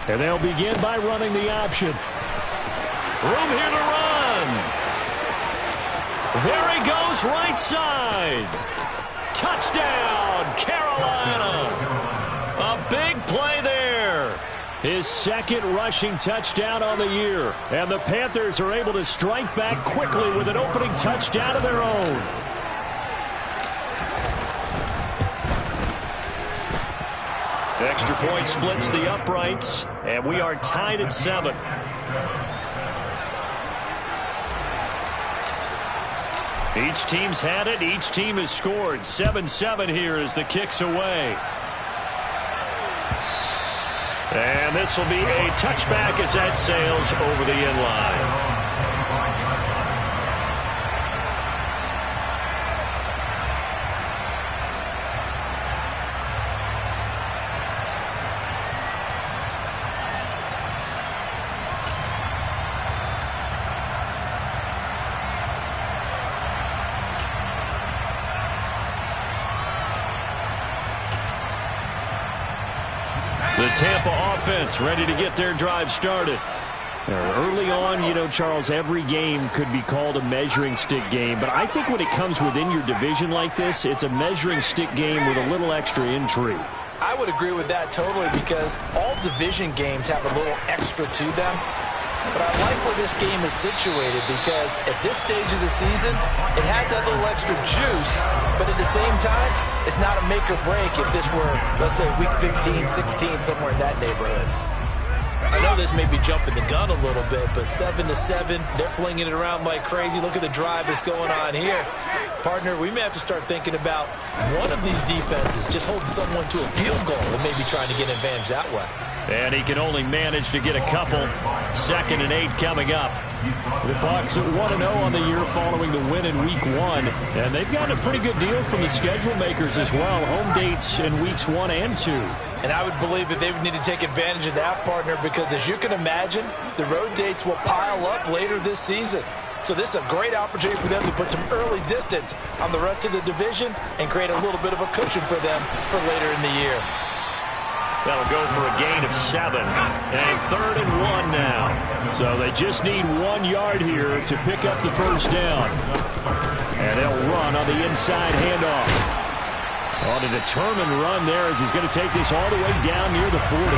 And they'll begin by running the option. Room here to run. There he goes, right side. Touchdown, Carolina. A big play there. His second rushing touchdown on the year. And the Panthers are able to strike back quickly with an opening touchdown of their own. Extra point splits the uprights, and we are tied at 7. Each team's had it. Each team has scored. 7-7 here as the kick's away. And this will be a touchback as that sails over the end line. The Tampa offense ready to get their drive started. Early on, you know, Charles, every game could be called a measuring stick game. But I think when it comes within your division like this, it's a measuring stick game with a little extra intrigue. I would agree with that totally because all division games have a little extra to them. But I like where this game is situated because at this stage of the season, it has that little extra juice, but at the same time, it's not a make or break if this were, let's say, week 15, 16, somewhere in that neighborhood. I know this may be jumping the gun a little bit, but 7-7, they're flinging it around like crazy. Look at the drive that's going on here. Partner, we may have to start thinking about one of these defenses just holding someone to a field goal and maybe trying to get an advantage that way. And he can only manage to get a couple. 2nd and 8 coming up. The Bucs at 1-0 on the year following the win in Week 1. And they've gotten a pretty good deal from the schedule makers as well. Home dates in Weeks 1 and 2. And I would believe that they would need to take advantage of that, partner, because as you can imagine, the road dates will pile up later this season. So this is a great opportunity for them to put some early distance on the rest of the division and create a little bit of a cushion for them for later in the year. That'll go for a gain of 7. And 3rd and 1 now. So they just need 1 yard here to pick up the first down. And they'll run on the inside handoff. On a determined run there as he's going to take this all the way down near the 40.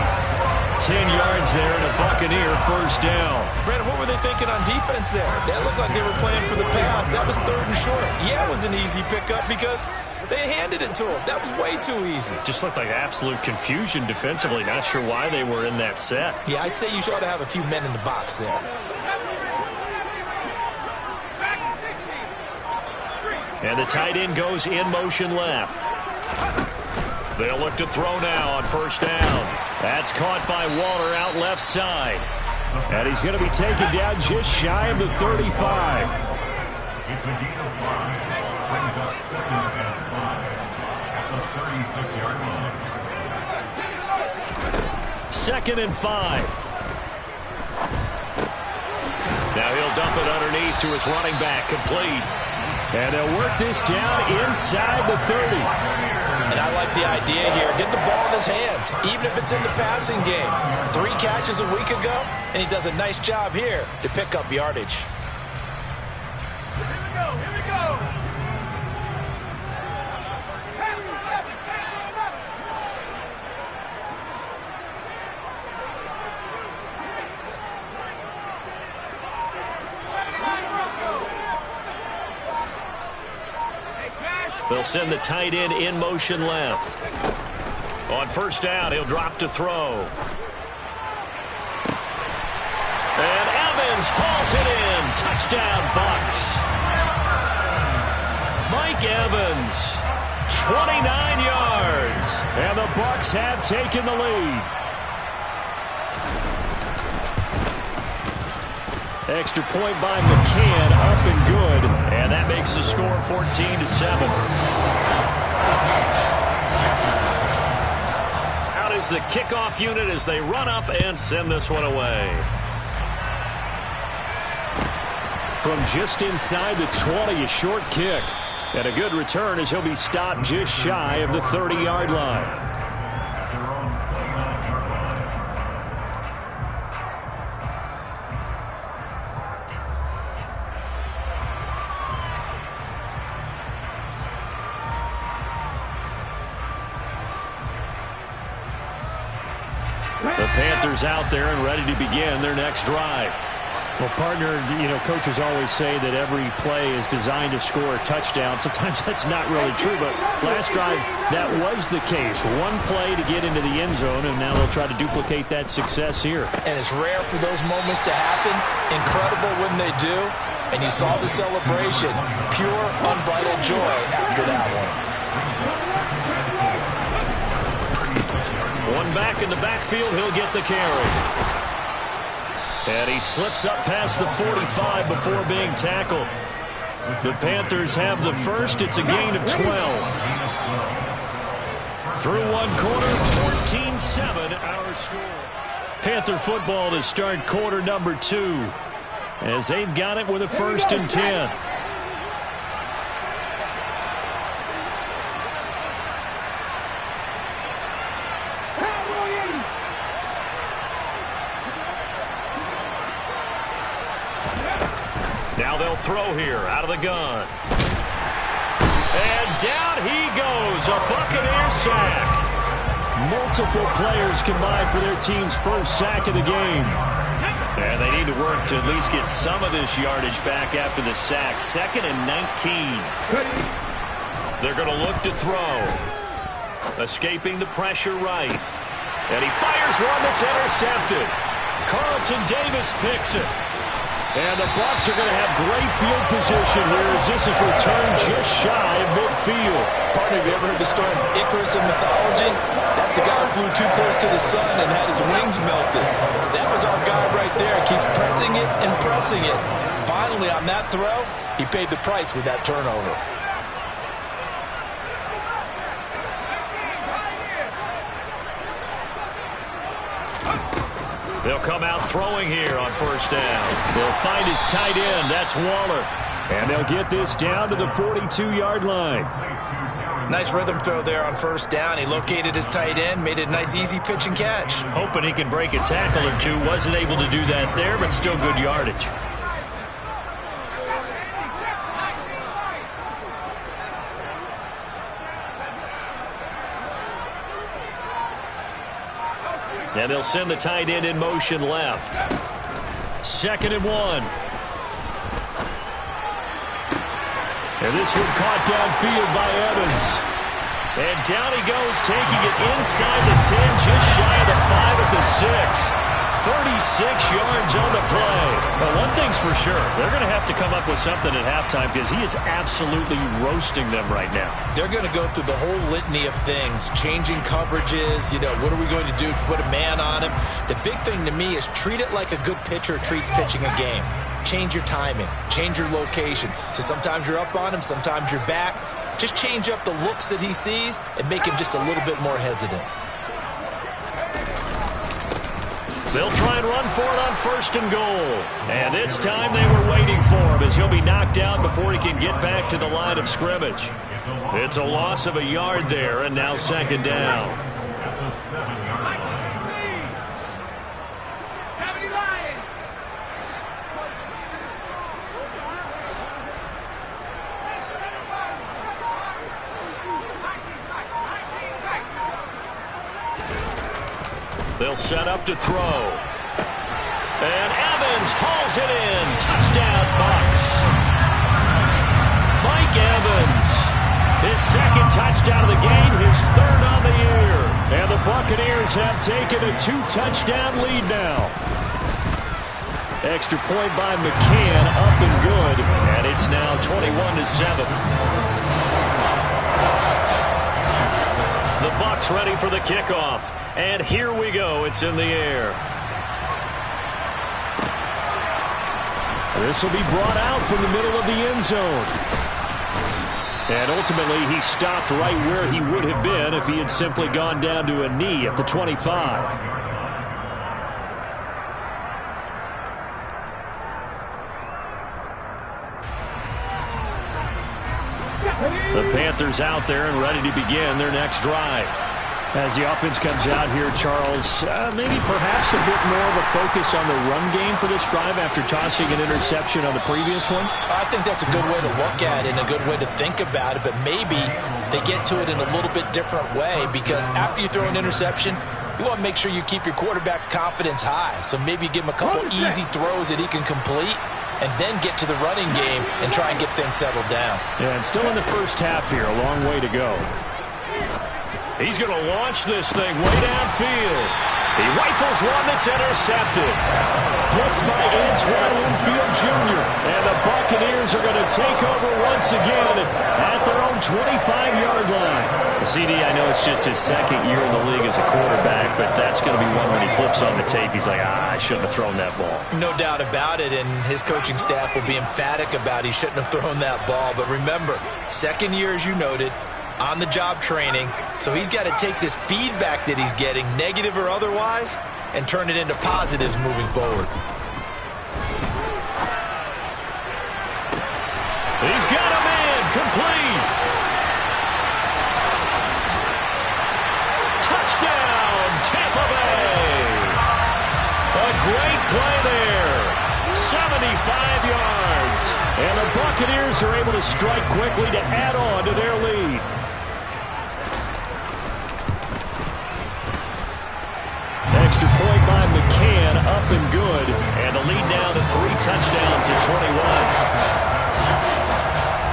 10 yards there and a Buccaneer first down. Brandon, what were they thinking on defense there? That looked like they were playing for the pass. That was 3rd and short. Yeah, it was an easy pickup because they handed it to him. That was way too easy. Just looked like absolute confusion defensively. Not sure why they were in that set. Yeah, I'd say you ought to have a few men in the box there. And the tight end goes in motion left. They'll look to throw now on first down. That's caught by Waller out left side. And he's going to be taken down just shy of the 35. It's a gain of 5. Brings up 2nd and 5 at the 36-yard line. 2nd and 5. Now he'll dump it underneath to his running back, complete. And they'll work this down inside the 30. And I like the idea here. Get the ball in his hands, even if it's in the passing game. 3 catches a week ago, and he does a nice job here to pick up yardage. Here we go, here we go. They'll send the tight end in motion left. On first down, he'll drop to throw. And Evans hauls it in. Touchdown, Bucs. Mike Evans, 29 yards. And the Bucs have taken the lead. Extra point by McCann, up and good. And that makes the score 14-7. Out is the kickoff unit as they run up and send this one away. From just inside the 20, a short kick. And a good return as he'll be stopped just shy of the 30-yard line. The Panthers out there and ready to begin their next drive. Well, partner, coaches always say that every play is designed to score a touchdown. Sometimes that's not really true, but last drive, that was the case. One play to get into the end zone, and now they'll try to duplicate that success here. And it's rare for those moments to happen. Incredible when they do. And you saw the celebration. Pure, unbridled joy after that one. One back in the backfield, he'll get the carry. And he slips up past the 45 before being tackled. The Panthers have the first. It's a gain of 12. Through one quarter, 14-7 our score. Panther football to start quarter number 2 as they've got it with a 1st and 10. Now they'll throw here out of the gun. And down he goes. A Buccaneer sack. Multiple players combined for their team's first sack of the game. And they need to work to at least get some of this yardage back after the sack. 2nd and 19. They're going to look to throw. Escaping the pressure right. And he fires one that's intercepted. Carlton Davis picks it. And the Bucs are going to have great field position here as this is returned just shy of midfield. Partner, have you ever heard the story of Icarus in mythology? That's the guy who flew too close to the sun and had his wings melted. That was our guy right there. Keeps pressing it and pressing it. Finally, on that throw, he paid the price with that turnover. They'll come out throwing here on 1st down. They'll find his tight end. That's Waller. And they'll get this down to the 42-yard line. Nice rhythm throw there on 1st down. He located his tight end, made it a nice, easy pitch and catch. Hoping he can break a tackle or two. Wasn't able to do that there, but still good yardage. And they'll send the tight end in motion left. 2nd and 1. And this one caught downfield by Evans. And down he goes, taking it inside the 10, just shy of the 5 at the 6. 36 yards on the play. But one thing's for sure, they're going to have to come up with something at halftime because he is absolutely roasting them right now. They're going to go through the whole litany of things, changing coverages, what are we going to do to put a man on him? The big thing to me is treat it like a good pitcher treats pitching a game. Change your timing, change your location. So sometimes you're up on him, sometimes you're back. Just change up the looks that he sees and make him just a little bit more hesitant. They'll try and run for it on 1st and goal. And this time they were waiting for him as he'll be knocked down before he can get back to the line of scrimmage. It's a loss of a yard there, and now 2nd down. They'll set up to throw. And Evans hauls it in. Touchdown, Bucs. Mike Evans. His 2nd touchdown of the game, his 3rd on the year. And the Buccaneers have taken a 2-touchdown lead now. Extra point by McCann, up and good. And it's now 21-7. The Bucs ready for the kickoff. And here we go. It's in the air. This will be brought out from the middle of the end zone. And ultimately, he stopped right where he would have been if he had simply gone down to a knee at the 25. The Panthers out there and ready to begin their next drive. As the offense comes out here, Charles, maybe perhaps a bit more of a focus on the run game for this drive after tossing an interception on the previous one? I think that's a good way to look at it and a good way to think about it, but maybe they get to it in a little bit different way because after you throw an interception, You want to make sure you keep your quarterback's confidence high. So maybe give him a couple easy throws that he can complete and then get to the running game and try and get things settled down. Yeah, and still in the first half here. A long way to go. He's going to launch this thing way downfield. He rifles one that's intercepted. Blocked by Antoine Winfield Jr. And the Buccaneers are going to take over once again at their own 25-yard line. CD, I know it's just his second year in the league as a quarterback, but that's going to be one when he flips on the tape. He's like, I shouldn't have thrown that ball. No doubt about it, and his coaching staff will be emphatic about he shouldn't have thrown that ball. But remember, second year, as you noted, on-the-job training, so he's got to take this feedback that he's getting, negative or otherwise, and turn it into positives moving forward. He's got a man complete. Touchdown, Tampa Bay. A great play there. 75 yards. And the Buccaneers are able to strike quickly to add on to their lead. Extra point by McCann, up and good. And the lead now to 3 touchdowns at 21.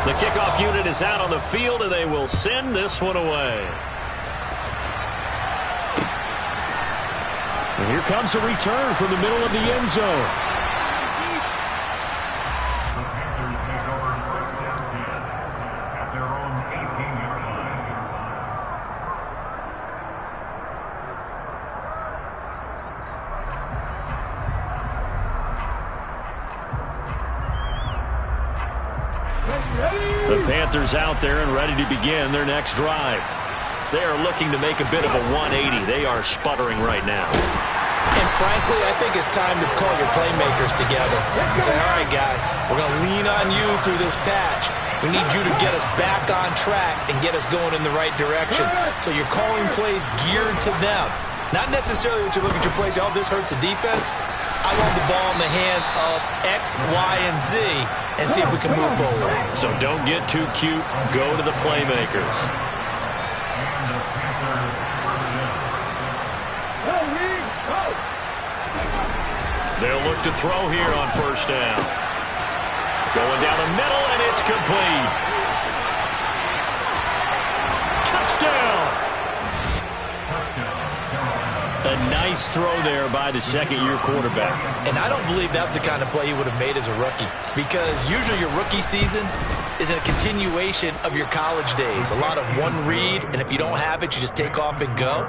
The kickoff unit is out on the field, and they will send this one away. And here comes a return from the middle of the end zone. The Panthers take over first down 10 at their own 18-yard line. The Panthers out there and ready to begin their next drive. They are looking to make a bit of a 180. They are sputtering right now. And frankly, I think it's time to call your playmakers together and say, all right, guys, we're going to lean on you through this patch. We need you to get us back on track and get us going in the right direction. So you're calling plays geared to them. Not necessarily that you look at your plays, oh, this hurts the defense. I want the ball in the hands of X, Y, and Z and see if we can move forward. So don't get too cute. Go to the playmakers. They'll look to throw here on first down. Going down the middle, and it's complete. Touchdown! A nice throw there by the second-year quarterback. And I don't believe that was the kind of play he would have made as a rookie, because usually your rookie season is a continuation of your college days. A lot of one read, and if you don't have it, you just take off and go.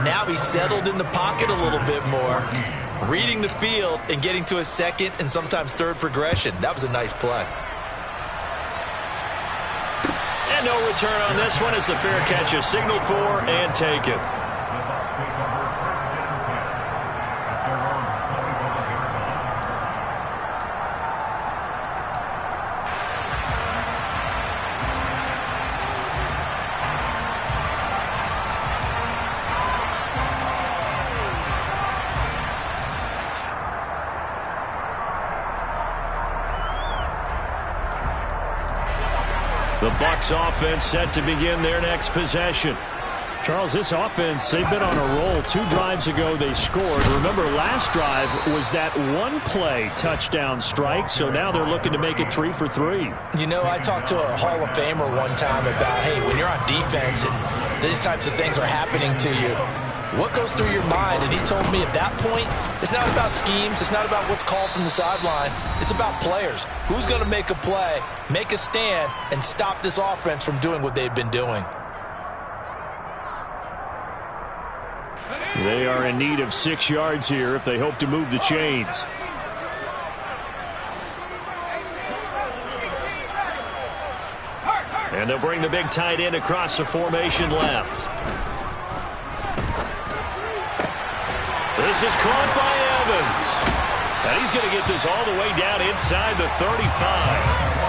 Now he's settled in the pocket a little bit more, reading the field and getting to his second and sometimes third progression. That was a nice play. And no return on this one as the fair catch is signaled for and taken. The Bucs offense set to begin their next possession. Charles, this offense, they've been on a roll. 2 drives ago, they scored. Remember, last drive was that one-play touchdown strike, so now they're looking to make it 3 for 3. You know, I talked to a Hall of Famer one time about, hey, when you're on defense and these types of things are happening to you, what goes through your mind? And he told me at that point, it's not about schemes. It's not about what's called from the sideline. It's about players. Who's going to make a play, make a stand, and stop this offense from doing what they've been doing? They are in need of 6 yards here if they hope to move the chains. And they'll bring the big tight end across the formation left. This is caught by Evans. And he's going to get this all the way down inside the 35.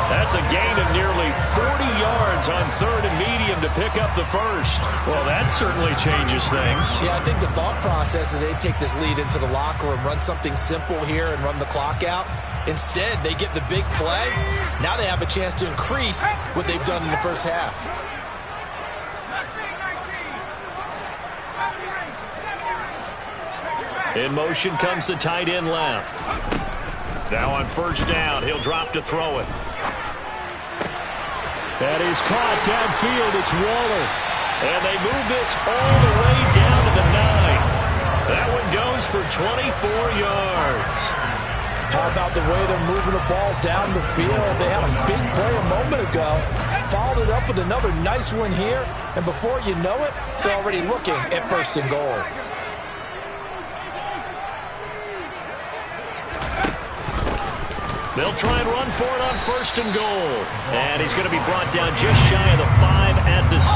That's a gain of nearly 40 yards on third and medium to pick up the first. Well, that certainly changes things. Yeah, I think the thought process is they take this lead into the locker room, run something simple here and run the clock out. Instead, they get the big play. Now they have a chance to increase what they've done in the first half. In motion comes the tight end left. Now on first down, he'll drop to throw it. That is caught downfield. It's Waller. And they move this all the way down to the 9. That one goes for 24 yards. How about the way they're moving the ball down the field? They had a big play a moment ago. Followed it up with another nice one here. And before you know it, they're already looking at first and goal. They'll try and run for it on first and goal. And he's going to be brought down just shy of the 5 at the 6.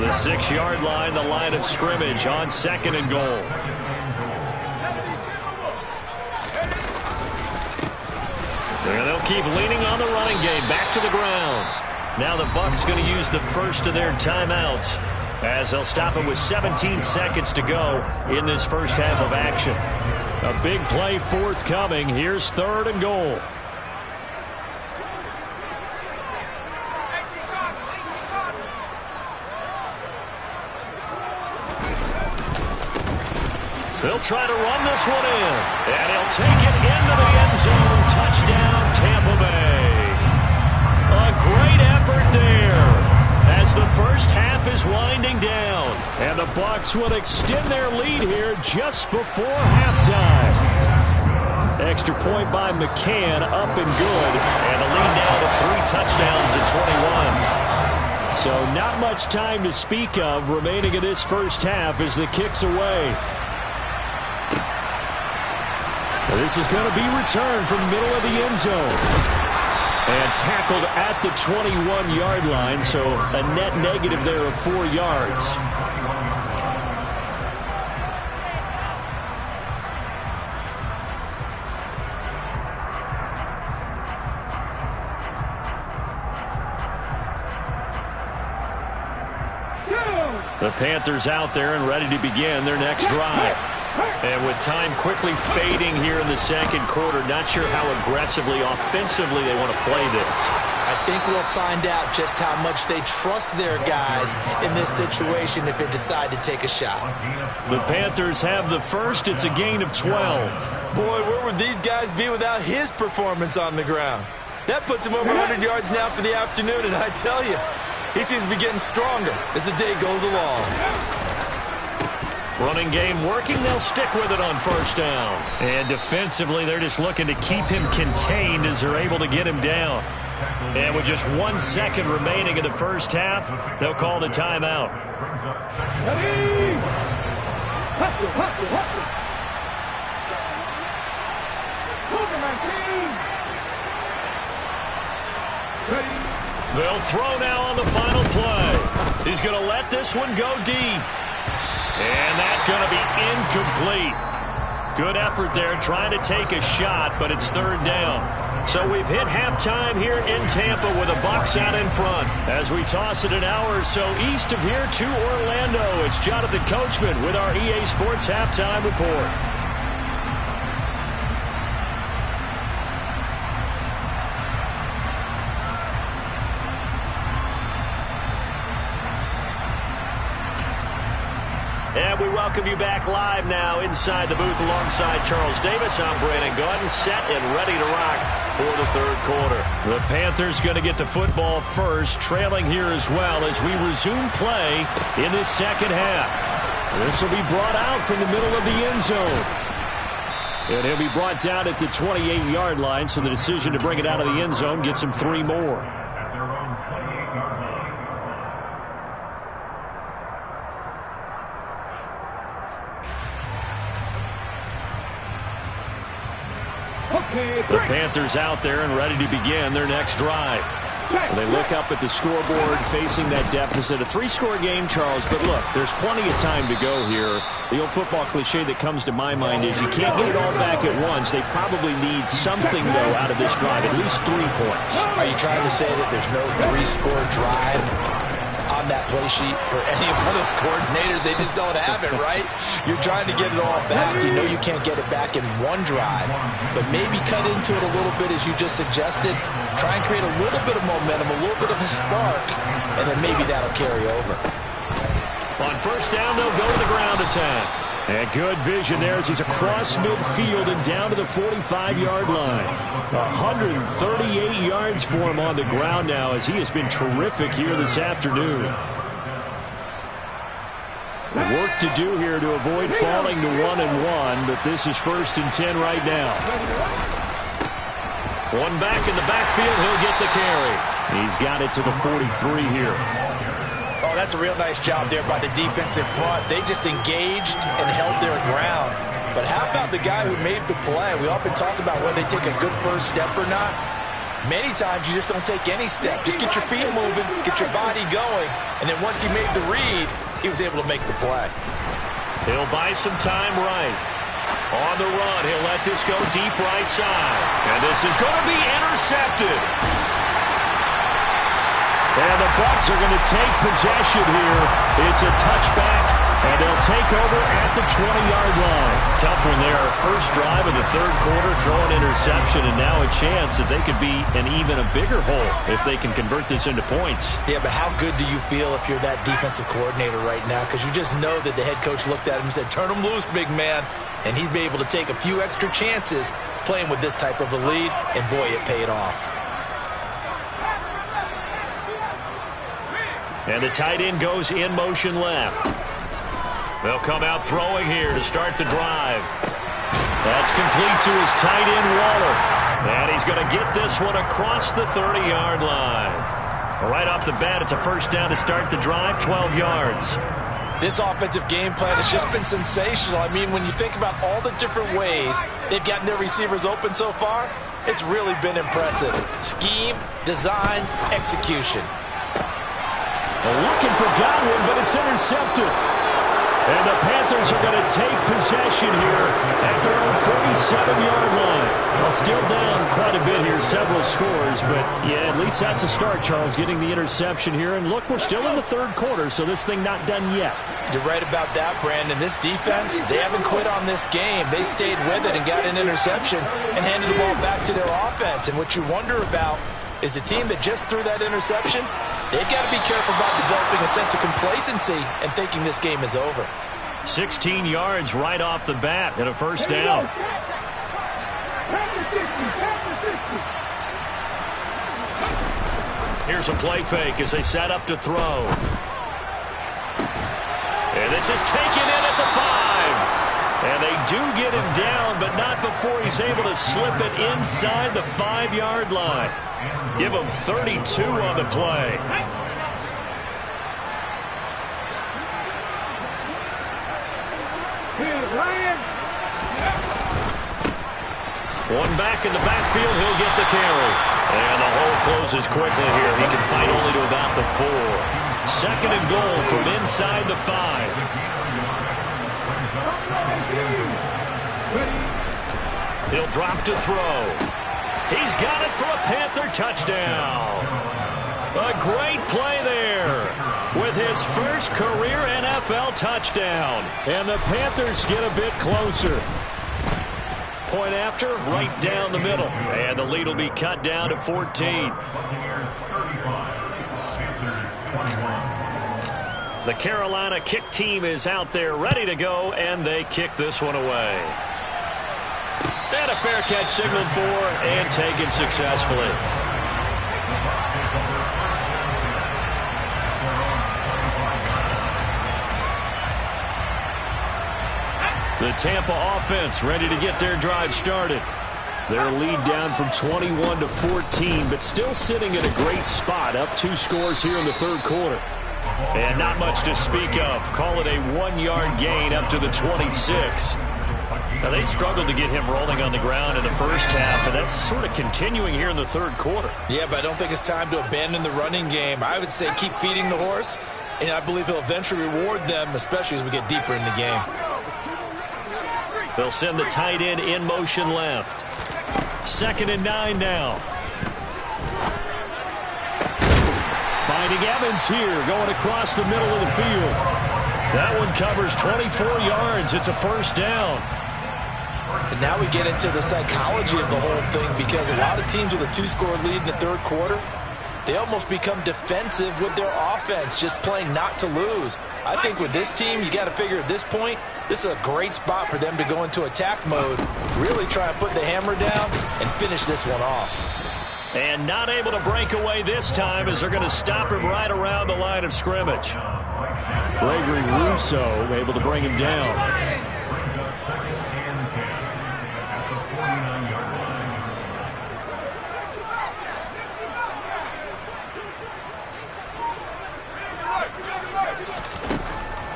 The 6-yard line, the line of scrimmage on second and goal. And they'll keep leaning on the running game. Back to the ground. Now the Bucs going to use the first of their timeouts as they'll stop it with 17 seconds to go in this first half of action. A big play forthcoming. Here's third and goal. They'll try to run this one in. And he'll take it into the end zone. Touchdown, Tampa Bay. A great effort there as the first half is winding down. And the Bucs will extend their lead here just before halftime. Extra point by McCann, up and good. And the lead now to 3 touchdowns at 21. So not much time to speak of remaining in this first half as the kick's away. This is going to be returned from the middle of the end zone. And tackled at the 21-yard line, so a net negative there of 4 yards. The Panthers out there and ready to begin their next drive. And with time quickly fading here in the second quarter, not sure how aggressively, offensively they want to play this. I think we'll find out just how much they trust their guys in this situation if they decide to take a shot. The Panthers have the first. It's a gain of 12. Boy, where would these guys be without his performance on the ground? That puts him over 100 yards now for the afternoon, and I tell you, he seems to be getting stronger as the day goes along. Running game working. They'll stick with it on first down. And defensively, they're just looking to keep him contained as they're able to get him down. And with just 1 second remaining in the first half, they'll call the timeout. They'll throw now on the final play. He's going to let this one go deep. And that's going to be incomplete. Good effort there trying to take a shot, but it's third down. So we've hit halftime here in Tampa with the Bucs out in front. As we toss it an hour or so east of here to Orlando, it's Jonathan Coachman with our EA Sports Halftime Report. And we welcome you back live now inside the booth alongside Charles Davis. I'm Brandon Gaudin, set and ready to rock for the third quarter. The Panthers going to get the football first, trailing here as well as we resume play in this second half. This will be brought out from the middle of the end zone. And he'll be brought down at the 28-yard line, so the decision to bring it out of the end zone gets him 3 more. The Panthers out there and ready to begin their next drive. They look up at the scoreboard facing that deficit. A 3-score game, Charles, but look, there's plenty of time to go here. The old football cliche that comes to my mind is you can't get it all back at once. They probably need something, though, out of this drive, at least 3 points. Are you trying to say that there's no 3-score drive on that play sheet for any of those coordinators? They just don't have it, right? You're trying to get it all back. You know you can't get it back in one drive, but maybe cut into it a little bit as you just suggested. Try and create a little bit of momentum, a little bit of a spark, and then maybe that'll carry over. On first down, they'll go to the ground attack. And good vision there as he's across midfield and down to the 45-yard line. 138 yards for him on the ground now as he has been terrific here this afternoon. Work to do here to avoid falling to 1-1, but this is 1st and 10 right now. One back in the backfield, he'll get the carry. He's got it to the 43 here. Oh, that's a real nice job there by the defensive front. They just engaged and held their ground. But how about the guy who made the play? We often talk about whether they take a good first step or not. Many times you just don't take any step. Just get your feet moving, get your body going, and then once he made the read, he was able to make the play. He'll buy some time right. On the run, he'll let this go deep right side. And this is going to be intercepted. And the Bucs are going to take possession here. It's a touchback, and they'll take over at the 20-yard line. Tough one there. First drive of the third quarter, throw an interception, and now a chance that they could be an even a bigger hole if they can convert this into points. Yeah, but how good do you feel if you're that defensive coordinator right now? Because you just know that the head coach looked at him and said, turn him loose, big man. And he'd be able to take a few extra chances playing with this type of a lead, and boy, it paid off. And the tight end goes in motion left. They'll come out throwing here to start the drive. That's complete to his tight end, Waller. And he's going to get this one across the 30-yard line. Right off the bat, it's a first down to start the drive, 12 yards. This offensive game plan has just been sensational. I mean, when you think about all the different ways they've gotten their receivers open so far, it's really been impressive. Scheme, design, execution. Looking for Godwin, but it's intercepted. And the Panthers are going to take possession here at their own 47-yard line. Well, still down quite a bit here, several scores, but yeah, at least that's a start, Charles, getting the interception here. And look, we're still in the third quarter, so this thing not done yet. You're right about that, Brandon. This defense, they haven't quit on this game. They stayed with it and got an interception and handed the ball back to their offense. And what you wonder about is the team that just threw that interception, they've got to be careful about developing a sense of complacency and thinking this game is over. 16 yards right off the bat and a first down. Here's a play fake as they set up to throw. And this is taken in at the 5. And they do get him down, but not before he's able to slip it inside the 5-yard line. Give him 32 on the play. One back in the backfield, he'll get the carry. And the hole closes quickly here. He can fight only to about the 4. 2nd and goal from inside the 5. He'll drop to throw. He's got it for a Panther touchdown. A great play there with his first career NFL touchdown. And the Panthers get a bit closer. Point after, right down the middle. And the lead will be cut down to 14. The Carolina kick team is out there ready to go, and they kick this one away. And a fair catch signaled for and taken successfully. The Tampa offense ready to get their drive started. Their lead down from 21 to 14, but still sitting in a great spot, up 2 scores here in the third quarter. And not much to speak of. Call it a 1-yard gain up to the 26. Now, they struggled to get him rolling on the ground in the first half, and that's sort of continuing here in the third quarter. Yeah, but I don't think it's time to abandon the running game. I would say keep feeding the horse, and I believe he'll eventually reward them, especially as we get deeper in the game. They'll send the tight end in motion left. 2nd and 9 now. Finding Evans here, going across the middle of the field. That one covers 24 yards. It's a first down. And now we get into the psychology of the whole thing, because a lot of teams with a 2-score lead in the third quarter, they almost become defensive with their offense, just playing not to lose. I think with this team, you got to figure at this point, this is a great spot for them to go into attack mode, really try and put the hammer down and finish this one off. And not able to break away this time as they're going to stop him right around the line of scrimmage. Gregory Rousseau able to bring him down. Brings up 2nd and 10 at the 49-yard line.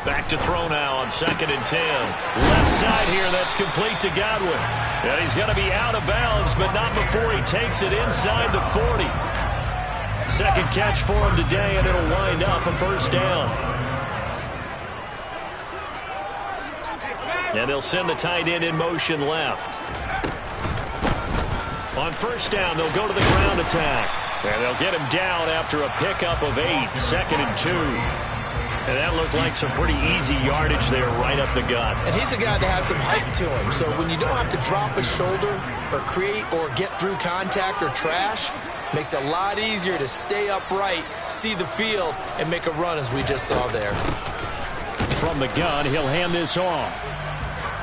Back to throw now on 2nd and 10. Left side here, that's complete to Godwin. And he's going to be out of bounds, but not before he takes it inside the 40. Second catch for him today, and it'll wind up a first down. And they'll send the tight end in motion left. On first down, they'll go to the ground attack. And they'll get him down after a pickup of 8, 2nd and 2. And that looked like some pretty easy yardage there right up the gut. And he's a guy that has some height to him. So when you don't have to drop a shoulder or create or get through contact or trash, makes it a lot easier to stay upright, see the field, and make a run as we just saw there. From the gun, he'll hand this off.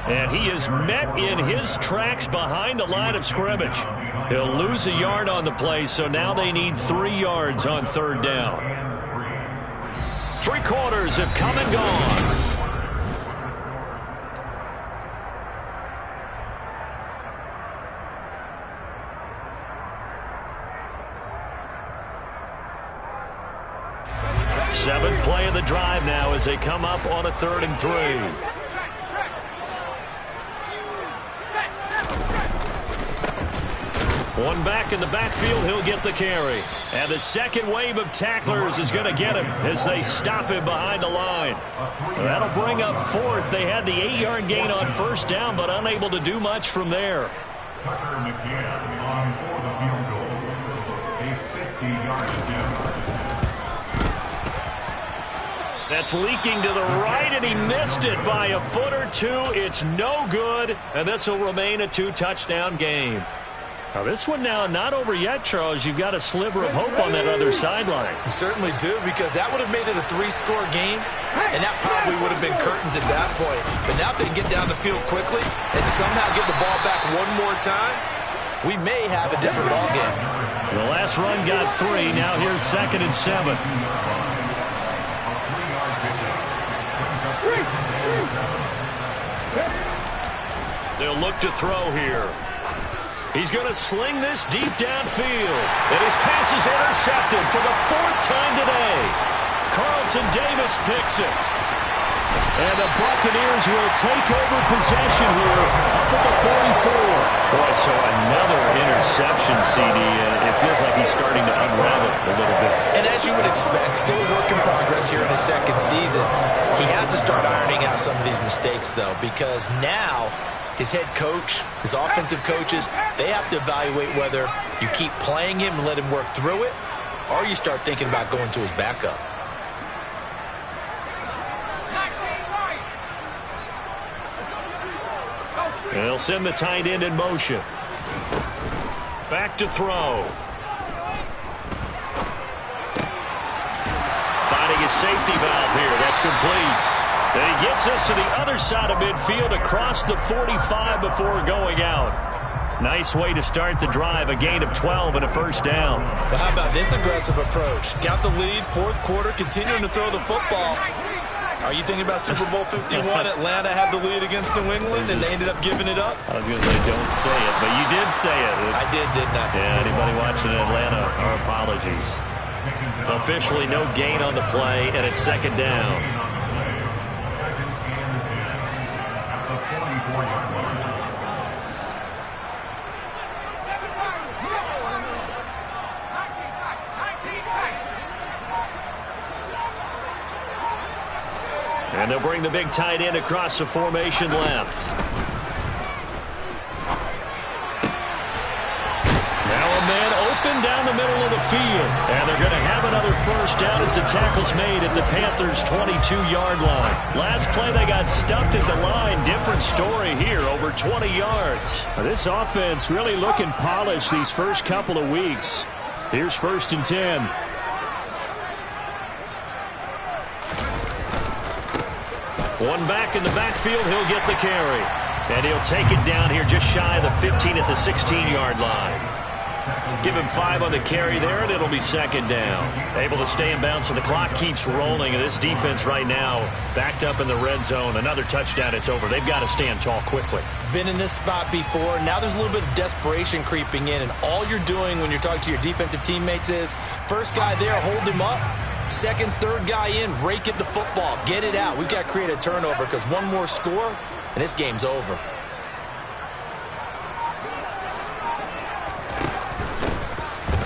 And he is met in his tracks behind the line of scrimmage. He'll lose a yard on the play, so now they need 3 yards on third down. 3 quarters have come and gone. Seventh play of the drive now as they come up on a 3rd and 3. One back in the backfield, he'll get the carry. And the second wave of tacklers is going to get him as they stop him behind the line. That'll bring up 4th. They had the 8-yard gain on first down, but unable to do much from there. Tucker McKinnon on for the field goal. A 50-yard attempt. That's leaking to the right, and he missed it by a foot or 2. It's no good, and this will remain a 2-touchdown game. Now this one now not over yet, Charles. You've got a sliver of hope on that other sideline. You certainly do, because that would have made it a 3-score game, and that probably would have been curtains at that point. But now if they get down the field quickly and somehow get the ball back one more time, we may have a different ball game. The last run got 3. Now here's 2nd and 7. They'll look to throw here. He's going to sling this deep downfield. And his pass is intercepted for the 4th time today. Carlton Davis picks it. And the Buccaneers will take over possession here up at the 44. Boy, so another interception, CD. And it feels like he's starting to unravel a little bit. And as you would expect, still a work in progress here in his 2nd season. He has to start ironing out some of these mistakes, though, because now his head coach, his offensive coaches, they have to evaluate whether you keep playing him and let him work through it, or you start thinking about going to his backup. They'll send the tight end in motion. Back to throw. Finding his safety valve here. That's complete. And he gets us to the other side of midfield across the 45 before going out. Nice way to start the drive. A gain of 12 and a first down. Well, how about this aggressive approach? Got the lead, 4th quarter, continuing to throw the football. Are you thinking about Super Bowl 51? Atlanta had the lead against New England, and they ended up giving it up? I was going to say don't say it, but you did say it. I did, didn't I? Yeah, anybody watching Atlanta, our apologies. Officially no gain on the play, and it's 2nd down. 2nd and 10 at the 44-yard line. And they'll bring the big tight end across the formation left. Now a man open down the middle of the field. And they're going to have another first down as the tackle's made at the Panthers' 22-yard line. Last play they got stuffed at the line. Different story here, over 20 yards. Now, this offense really looking polished these first couple of weeks. Here's 1st and 10. One back in the backfield. He'll get the carry. And he'll take it down here just shy of the 15 at the 16-yard line. Give him 5 on the carry there, and it'll be second down. Able to stay in bounds, so the clock keeps rolling. And this defense right now backed up in the red zone. Another touchdown, it's over. They've got to stand tall quickly. Been in this spot before. Now there's a little bit of desperation creeping in, and all you're doing when you're talking to your defensive teammates is first guy there, hold him up. Second, third guy in, rake at the football. Get it out. We've got to create a turnover because one more score, and this game's over.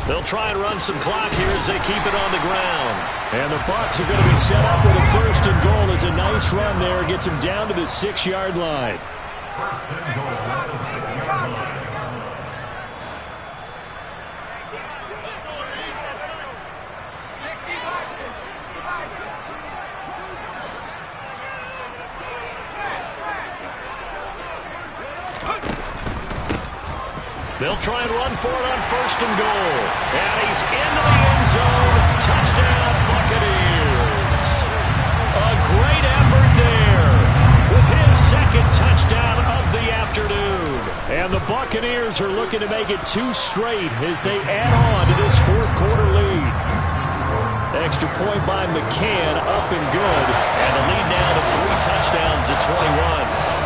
They'll try and run some clock here as they keep it on the ground. And the Bucs are going to be set up with a first and goal. It's a nice run there. Gets him down to the 6-yard line. First and goal at the 6-yard line. They'll try and run for it on first and goal. And he's into the end zone. Touchdown, Buccaneers. A great effort there with his second touchdown of the afternoon. And the Buccaneers are looking to make it 2 straight as they add on to this fourth quarter lead. Extra point by McCann, up and good. And the lead now to 3 touchdowns at 21.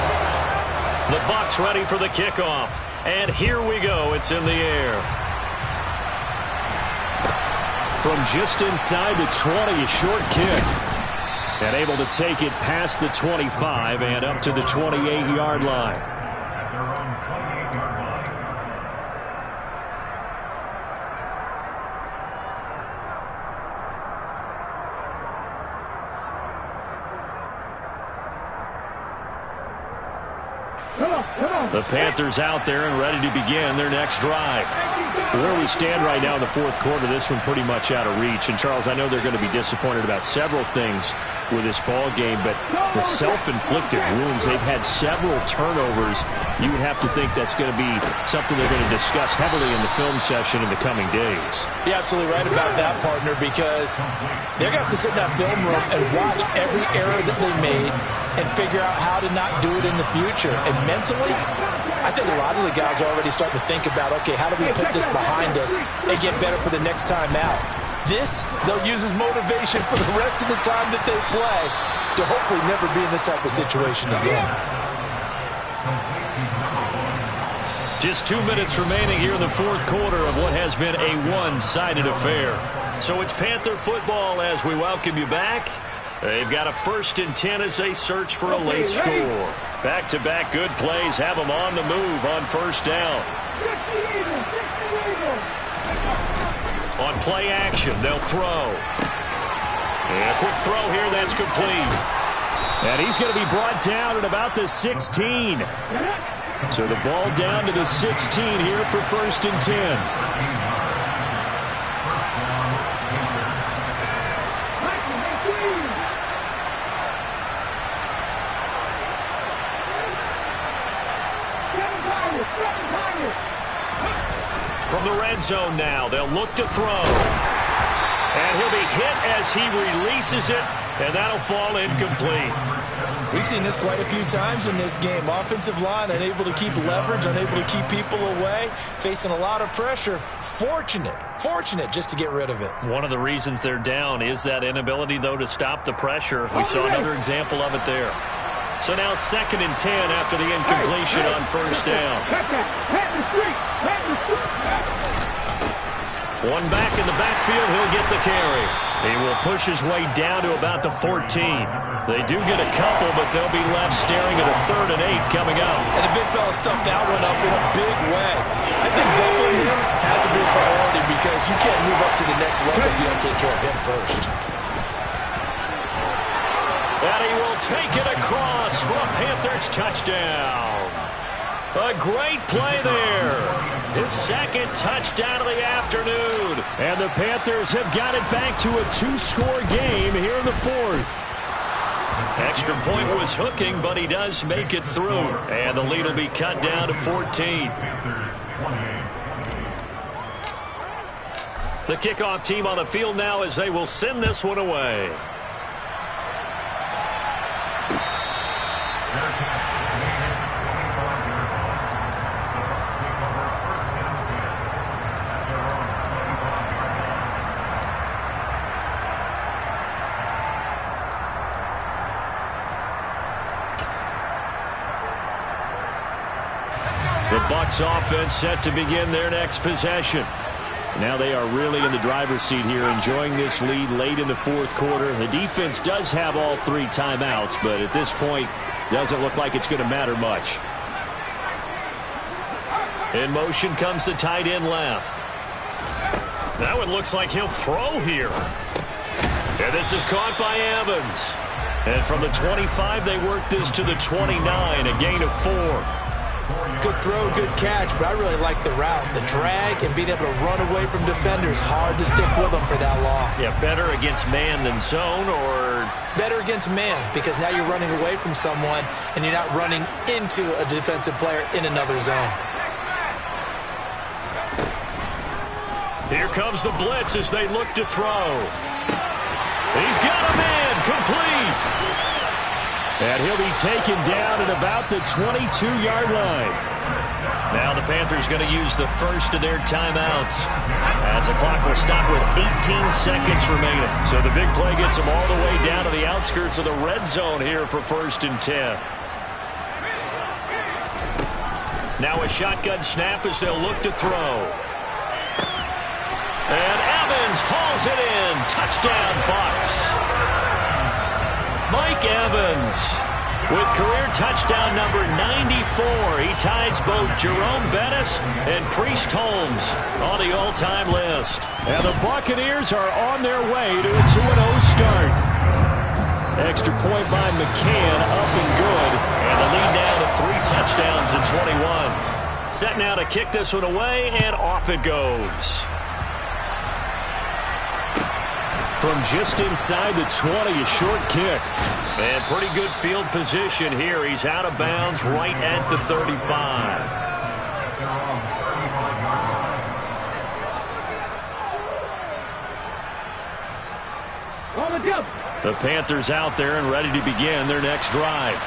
The Bucs ready for the kickoff. And here we go. It's in the air. From just inside the 20, a short kick. And able to take it past the 25 and up to the 28-yard line. At their own 28-yard line. The Panthers out there and ready to begin their next drive. Where we stand right now in the fourth quarter, this one pretty much out of reach. And, Charles, I know they're going to be disappointed about several things with this ball game, but the self-inflicted wounds, they've had several turnovers. You would have to think that's going to be something they're going to discuss heavily in the film session in the coming days. You're absolutely right about that, partner, because they're going to have to sit in that film room and watch every error that they made and figure out how to not do it in the future. And mentally, I think a lot of the guys are already starting to think about, okay, how do we put this behind us and get better for the next time out? This, they'll use as motivation for the rest of the time that they play to hopefully never be in this type of situation again. Just 2 minutes remaining here in the fourth quarter of what has been a one-sided affair. So it's Panther football as we welcome you back. They've got a 1st and 10 as they search for a late score. Back-to-back good plays have them on the move on first down. On play action, they'll throw. And a quick throw here, that's complete. And he's going to be brought down at about the 16. So the ball down to the 16 here for 1st and 10. From the red zone now, they'll look to throw. And he'll be hit as he releases it, and that'll fall incomplete. We've seen this quite a few times in this game. Offensive line unable to keep leverage, unable to keep people away, facing a lot of pressure. Fortunate just to get rid of it. One of the reasons they're down is that inability, though, to stop the pressure. We saw another example of it there. So now 2nd and 10 after the incompletion on first down. One back in the backfield, he'll get the carry. He will push his way down to about the 14. They do get a couple, but they'll be left staring at a 3rd and 8 coming up. And the big fella stuffed that one up in a big way. I think doubling him has a big priority because you can't move up to the next level if you don't take care of him first. And he will take it across for a Panthers touchdown. A great play there. His 2nd touchdown of the afternoon. And the Panthers have got it back to a 2-score game here in the 4th. Extra point was hooking, but he does make it through. And the lead will be cut down to 14. The kickoff team on the field now as they will send this one away. The Bucs offense set to begin their next possession. Now they are really in the driver's seat here, enjoying this lead late in the fourth quarter. The defense does have all 3 timeouts, but at this point, doesn't look like it's going to matter much. In motion comes the tight end left. Now it looks like he'll throw here. And this is caught by Evans. And from the 25, they work this to the 29, a gain of 4. Good throw, good catch, but I really like the route. The drag and being able to run away from defenders, hard to stick with them for that long. Yeah, better against man than zone, or? Better against man, because now you're running away from someone and you're not running into a defensive player in another zone. Here comes the blitz as they look to throw. He's got a man, complete. And he'll be taken down at about the 22-yard line. Now the Panthers going to use the first of their timeouts, as the clock will stop with 18 seconds remaining. So the big play gets them all the way down to the outskirts of the red zone here for 1st and 10. Now a shotgun snap as they'll look to throw. And Evans hauls it in. Touchdown, Bucs. Mike Evans with career touchdown number 94. He ties both Jerome Bettis and Priest Holmes on the all-time list. And the Buccaneers are on their way to a 2-0 start. Extra point by McCann, up and good. And the lead now to 3 touchdowns in 21. Set now to kick this one away, and off it goes. From just inside the 20, a short kick. And pretty good field position here. He's out of bounds right at the 35. The Panthers out there and ready to begin their next drive.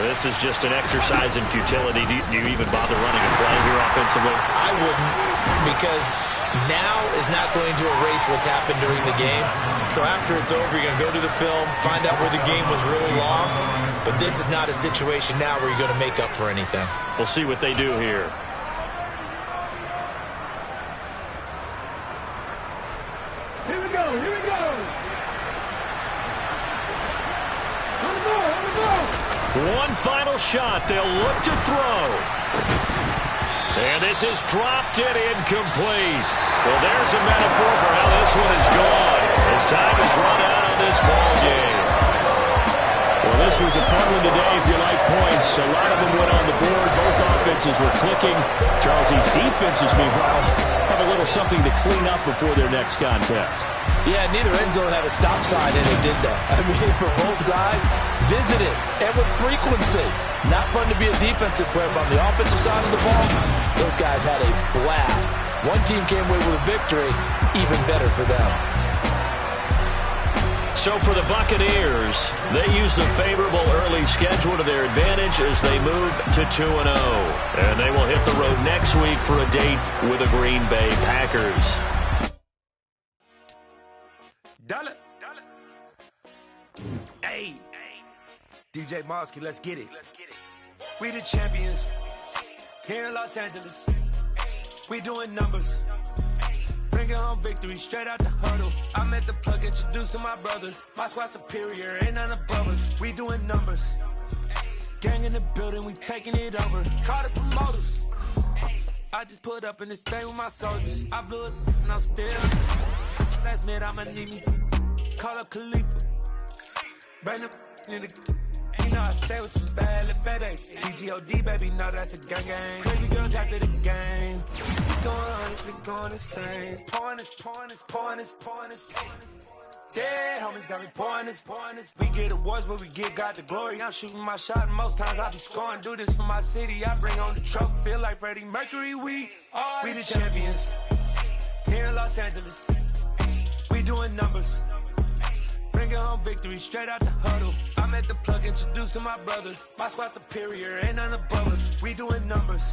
This is just an exercise in futility. Do you even bother running a play here offensively? I wouldn't, because now is not going to erase what's happened during the game. So after it's over, you're going to go to the film, find out where the game was really lost. But this is not a situation now where you're going to make up for anything. We'll see what they do here. Here we go, here we go. On the ball, on the ball. One final shot. They'll look to throw. And this is dropped and incomplete. Well, there's a metaphor for how this one is gone. As time has run out on this ball game. Well, this was a fun one today if you like points. A lot of them went on the board. Both offenses were clicking. Charles, these defenses, meanwhile, have a little something to clean up before their next contest. Yeah, neither end zone had a stop sign, and they did that. I mean, for both sides, visit it, and with frequency. Not fun to be a defensive player, but on the offensive side of the ball, those guys had a blast. One team came away with a victory, even better for them. So for the Buccaneers, they use the favorable early schedule to their advantage as they move to 2-0. And they will hit the road next week for a date with the Green Bay Packers. Dollar. Hey, DJ Mosky, let's get it. We the champions here in Los Angeles. We doing numbers. Bringing home victory straight out the huddle. I'm at the plug, introduced to my brother. My squad superior, ain't none above us. We doing numbers. Gang in the building, we taking it over. Call the promoters. I just put up in this thing with my soldiers. I blew it and I'm still. Last minute, I'ma need me some. Call up Khalifa. Bring them in the. You know I stay with some bad little baby. TGOD, baby, no, that's a gang gang. Crazy girls after the game. We going honest, we going insane. Pouring this. Dead homies got me pouring this. We get awards, but we get God the glory. I'm shooting my shot, and most times I be scoring. Do this for my city, I bring on the trophy. Feel like Freddie Mercury, we the champions. Here in Los Angeles, we doing numbers. Bringing home victory straight out the huddle. I'm at the plug, introduced to my brother. My squad superior, ain't none above us. We doing numbers.